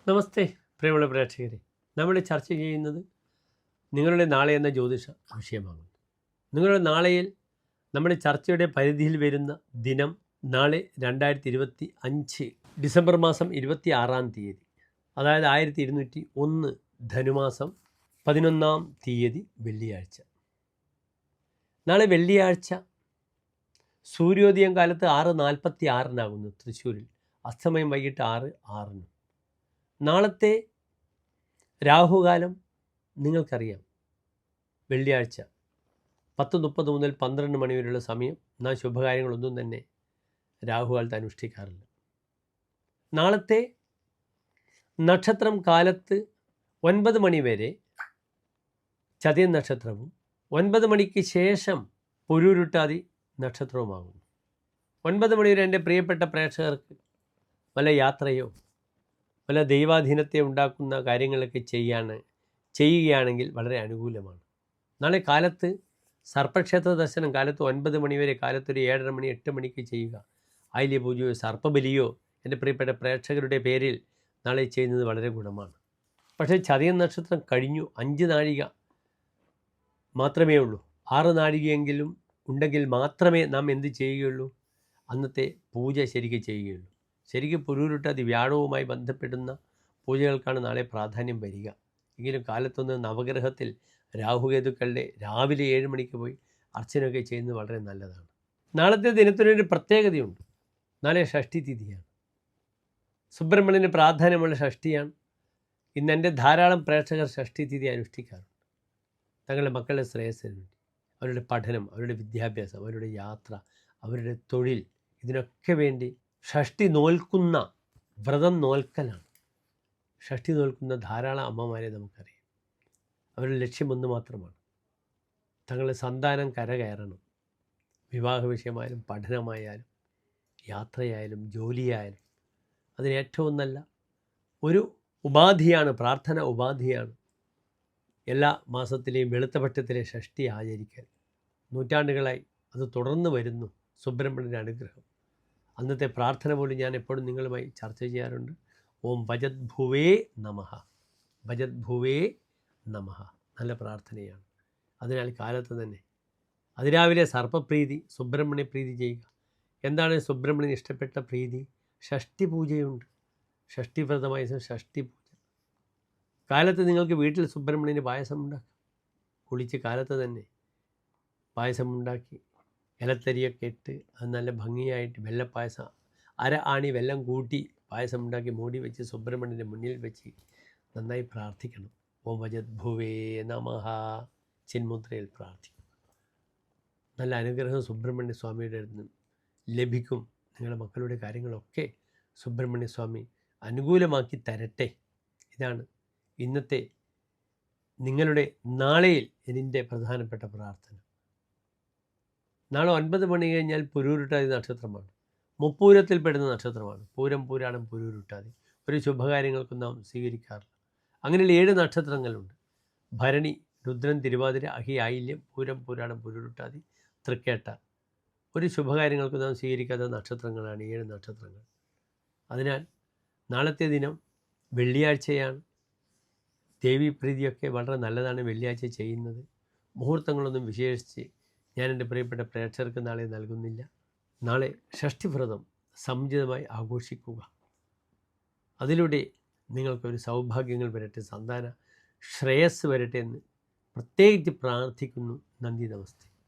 നമസ്തേ പ്രിയമുള്ള പ്രേക്ഷകരെ, നമ്മൾ ചർച്ച ചെയ്യുന്നത് നിങ്ങളുടെ നാളെ എന്ന ജ്യോതിഷ വിഷയമാണ്. നിങ്ങളുടെ നാളെയിൽ നമ്മുടെ ചർച്ചയുടെ പരിധിയിൽ വരുന്ന ദിനം നാളെ 2025 ഡിസംബർ മാസം 26-ാം തീയതി, അതായത് 1201 ധനുമാസം 11-ാം തീയതി വെള്ളിയാഴ്ച. നാളെ വെള്ളിയാഴ്ച സൂര്യോദയം കാലത്ത് 6:46 തൃശ്ശൂരിൽ, അസ്തമയം വൈകിട്ട് 6:06. നാളത്തെ രാഹുകാലം നിങ്ങൾക്കറിയാം. വെള്ളിയാഴ്ച 10:30 മുതൽ 12 മണി വരെയുള്ള സമയം നാം ശുഭകാര്യങ്ങളൊന്നും തന്നെ രാഹുകാലത്ത് അനുഷ്ഠിക്കാറില്ല. നാളത്തെ നക്ഷത്രം കാലത്ത് 9 മണി വരെ ചതയം നക്ഷത്രവും 9 മണിക്ക് ശേഷം പുരുരുട്ടാതി നക്ഷത്രവുമാകുന്നു. 9 മണി വരെ എൻ്റെ പ്രിയപ്പെട്ട പ്രേക്ഷകർക്ക് വല്ല യാത്രയോ വല്ല ദൈവാധീനത്തെ ഉണ്ടാക്കുന്ന കാര്യങ്ങളൊക്കെ ചെയ്യുകയാണെങ്കിൽ വളരെ അനുകൂലമാണ്. നാളെ കാലത്ത് സർപ്പക്ഷേത്ര ദർശനം കാലത്ത് 9 മണി വരെ, കാലത്തൊരു 7:30 മണി 8 മണിക്ക് ചെയ്യുക. ആയില്യ പൂജയോ സർപ്പബലിയോ എൻ്റെ പ്രിയപ്പെട്ട പ്രേക്ഷകരുടെ പേരിൽ നാളെ ചെയ്യുന്നത് വളരെ ഗുണമാണ്. പക്ഷേ ചതയം നക്ഷത്രം കഴിഞ്ഞു 5 നാഴിക മാത്രമേ ഉള്ളൂ. 6 നാഴികയെങ്കിലും ഉണ്ടെങ്കിൽ മാത്രമേ നാം എന്ത് ചെയ്യുകയുള്ളൂ? അന്നത്തെ പൂജ ശരിക്കും ചെയ്യുകയുള്ളൂ. ശരിക്കും പുരുരുട്ടാതി വ്യാഴവുമായി ബന്ധപ്പെടുന്ന പൂജകൾക്കാണ് നാളെ പ്രാധാന്യം വരിക. എങ്കിലും കാലത്തൊന്ന് നവഗ്രഹത്തിൽ രാഹുകേതുക്കളുടെ രാവിലെ 7 മണിക്ക് പോയി അർച്ചനയൊക്കെ ചെയ്യുന്നത് വളരെ നല്ലതാണ്. നാളത്തെ ദിനത്തിനൊരു പ്രത്യേകതയുണ്ട്. നാളെ ഷഷ്ഠി തിഥിയാണ്. സുബ്രഹ്മണ്യന് പ്രാധാന്യമുള്ള ഷഷ്ഠിയാണ്. ഇന്ന് എൻ്റെ ധാരാളം പ്രേക്ഷകർ ഷഷ്ഠി തിഥി അനുഷ്ഠിക്കാറുണ്ട്. തങ്ങളുടെ മക്കളുടെ ശ്രേയസ്സിന് വേണ്ടി, അവരുടെ പഠനം, അവരുടെ വിദ്യാഭ്യാസം, അവരുടെ യാത്ര, അവരുടെ തൊഴിൽ, ഇതിനൊക്കെ വേണ്ടി ഷഷ്ഠി നോൽക്കുന്ന വ്രതം നോൽക്കലാണ്. ഷഷ്ഠി നോൽക്കുന്ന ധാരാളം അമ്മമാരെ നമുക്കറിയാം. അവരുടെ ലക്ഷ്യം ഒന്ന് മാത്രമാണ്: തങ്ങളുടെ സന്താനം കരകയറണം. വിവാഹ വിഷയമായാലും പഠനമായാലും യാത്രയായാലും ജോലിയായാലും അതിന് ഏറ്റവും നല്ല ഒരു ഉപാധിയാണ്, പ്രാർത്ഥന ഉപാധിയാണ് എല്ലാ മാസത്തിലെയും വെളുത്തപക്ഷത്തിലെ ഷഷ്ഠി ആചരിക്കൽ. നൂറ്റാണ്ടുകളായി അത് തുടർന്ന് വരുന്നു. സുബ്രഹ്മണ്യൻ്റെ അനുഗ്രഹം. അന്നത്തെ പ്രാർത്ഥന പോലും ഞാൻ എപ്പോഴും നിങ്ങളുമായി ചർച്ച ചെയ്യാറുണ്ട്. ഓം ഭജത് ഭുവേ നമഃ, ഭജത് ഭുവേ നമഃ. നല്ല പ്രാർത്ഥനയാണ്. അതിനാൽ കാലത്ത് തന്നെ അതിരാവിലെ സർപ്പപ്രീതി, സുബ്രഹ്മണ്യ പ്രീതി ചെയ്യുക. എന്താണ് സുബ്രഹ്മണ്യന് ഇഷ്ടപ്പെട്ട പ്രീതി? ഷഷ്ഠി പൂജയുണ്ട്. ഷഷ്ഠി വ്രതമായ ഷഷ്ഠി പൂജ. കാലത്ത് നിങ്ങൾക്ക് വീട്ടിൽ സുബ്രഹ്മണ്യന് പായസം ഉണ്ടാക്കാം. കുളിച്ച് കാലത്ത് തന്നെ പായസം ഉണ്ടാക്കി ഇലത്തരിയൊക്കെ ഇട്ട് അത് നല്ല ഭംഗിയായിട്ട് വെള്ളപ്പായസം, അര ആണി വെള്ളം കൂട്ടി പായസം ഉണ്ടാക്കി മൂടി വെച്ച് സുബ്രഹ്മണ്യൻ്റെ മുന്നിൽ വെച്ച് നന്നായി പ്രാർത്ഥിക്കണം. ഓം ഭജത് ഭുവേ നമഃ ചിന്മുദ്രയിൽ പ്രാർത്ഥിക്കും. നല്ല അനുഗ്രഹം സുബ്രഹ്മണ്യ സ്വാമിയുടെ അടുത്ത് ലഭിക്കും. നിങ്ങളുടെ മക്കളുടെ കാര്യങ്ങളൊക്കെ സുബ്രഹ്മണ്യ സ്വാമി അനുകൂലമാക്കി തരട്ടെ. ഇതാണ് ഇന്നത്തെ നിങ്ങളുടെ നാളെയിൽ എൻ്റെ പ്രധാനപ്പെട്ട പ്രാർത്ഥന. നാളെ 9 മണി കഴിഞ്ഞാൽ പുരുരുട്ടാതി നക്ഷത്രമാണ്. മുപ്പൂരത്തിൽപ്പെടുന്ന നക്ഷത്രമാണ്. പൂരം, പൂരാടം, പുരുരുട്ടാതി ഒരു ശുഭകാര്യങ്ങൾക്കും നാം സ്വീകരിക്കാറില്ല. അങ്ങനെ 7 നക്ഷത്രങ്ങളുണ്ട്: ഭരണി, രുദ്രൻ, തിരുവാതിര, അഹി, ആയില്യം, പൂരം, പൂരാടം, പുരുരുട്ടാതി, തൃക്കേട്ട. ഒരു ശുഭകാര്യങ്ങൾക്കും നാം സ്വീകരിക്കാത്ത നക്ഷത്രങ്ങളാണ് 7 നക്ഷത്രങ്ങൾ. അതിനാൽ നാളത്തെ ദിനം വെള്ളിയാഴ്ചയാണ്. ദേവീപ്രീതിയൊക്കെ വളരെ നല്ലതാണ് വെള്ളിയാഴ്ച ചെയ്യുന്നത്. മുഹൂർത്തങ്ങളൊന്നും വിശേഷിച്ച് ഞാൻ എൻ്റെ പ്രിയപ്പെട്ട പ്രേക്ഷകർക്ക് നാളെ നൽകുന്നില്ല. നാളെ ഷഷ്ഠിവ്രതം സമുചിതമായി ആഘോഷിക്കുക. അതിലൂടെ നിങ്ങൾക്കൊരു സൗഭാഗ്യങ്ങൾ വരട്ടെ, സന്താന ശ്രേയസ് വരട്ടെ എന്ന് പ്രത്യേകിച്ച് പ്രാർത്ഥിക്കുന്നു. നന്ദി, നമസ്തേ.